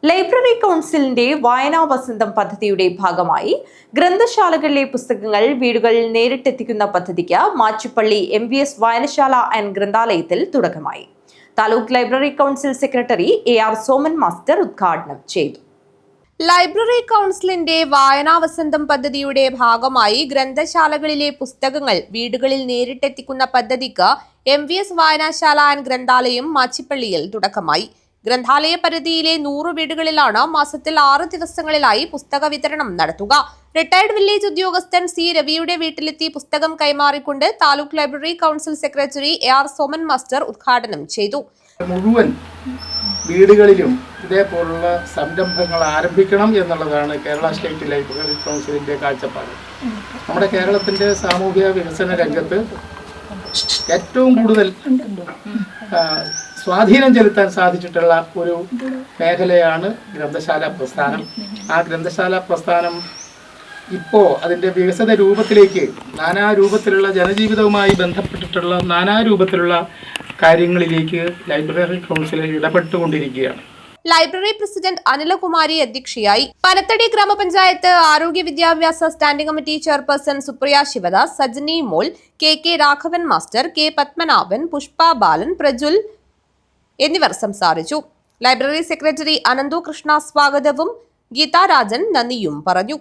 Library കൗൺസിലിന്റെ വായനാ വസന്തം പദ്ധതിയുടെ ഭാഗമായി ഗ്രന്ഥശാലകളിലെ പുസ്തകങ്ങൾ വീടുകളിൽ നേരിട്ടെത്തിക്കുന്ന പദ്ധതിക്ക് മാച്ചിപ്പള്ളി MVS വായനശാല ആൻഡ് ഗ്രന്ഥാലയത്തിൽ തുടക്കമായി. Taluk library council secretary AR Soman master ഉദ്ഘാടനം ചെയ്തു. ലൈബ്രറി കൗൺസിലിന്റെ വായനാ വസന്തം പദ്ധതിയുടെ ഭാഗമായി ഗ്രന്ഥശാലകളിലെ പുസ്തകങ്ങൾ വീടുകളിൽ നേരിട്ടെത്തിക്കുന്ന പദ്ധതിക്ക് MVS വായനശാല ആൻഡ് ഗ്രന്ഥാലയം മാച്ചിപ്പള്ളിയിൽ തുടക്കമായി. ഗ്രന്ഥാലയ പരിധിയിലെ 100 വീടുകളിലാണ് മാസത്തിൽ 6 ദിവസങ്ങളിലായി പുസ്തക വിതരണം നടത്തുക. റിട്ടയർഡ് വില്ലേജ് ഉദ്യോഗസ്ഥൻ C രവിയുടെ വീട്ടിലെത്തി പുസ്തകം കൈമാറിക്കൊണ്ട് taluk library council secretary AR Soman master ഉദ്ഘാടനം ചെയ്തു. മുഴുവൻ വീടുകളിലും ഇതേപോലുള്ള സംരംഭങ്ങൾ ആരംഭിക്കണം എന്നുള്ളതാണ് കേരള സ്റ്റേറ്റ് ലൈബ്രറി കൗൺസിലിന്റെ കാഴ്ചപ്പാട്. നമ്മുടെ കേരളത്തിന്റെ സാമൂഹിക വികസന രംഗത്ത് ഏറ്റവും കൂടുതൽ സ്വാധീനം ചെലുത്താൻ സാധിച്ചിട്ടുള്ള ഒരു മേഖലയാണ് ഗ്രന്ഥശാല പ്രസ്ഥാനം. ആ ഗ്രന്ഥശാല പ്രസ്ഥാനം ഇപ്പോൾ അതിൻ്റെ വികസിത രൂപത്തിലേക്ക് നാനാരൂപത്തിലുള്ള ജനജീവിതവുമായി ബന്ധപ്പെട്ടിട്ടുള്ള നാനാരൂപത്തിലുള്ള കാര്യങ്ങളിലേക്ക് ലൈബ്രറി കൗൺസിൽ ഇടപെട്ടുകൊണ്ടിരിക്കുകയാണ്. ലൈബ്രറി പ്രസിഡന്റ് അനിലകുമാരി അധ്യക്ഷയായി. പനത്തടി ഗ്രാമപഞ്ചായത്ത് ആരോഗ്യ വിദ്യാഭ്യാസ standing committee chairperson Supriya Sivadas, Sajni Mol, KK Raghavan master, K Padmanabhan, Pushpa Balan, Prajul എന്നിവർ സംസാരിച്ചു. ലൈബ്രറി സെക്രട്ടറി അനന്തു കൃഷ്ണ സ്വാഗതവും ഗീതാരാജൻ നന്ദിയും പറഞ്ഞു.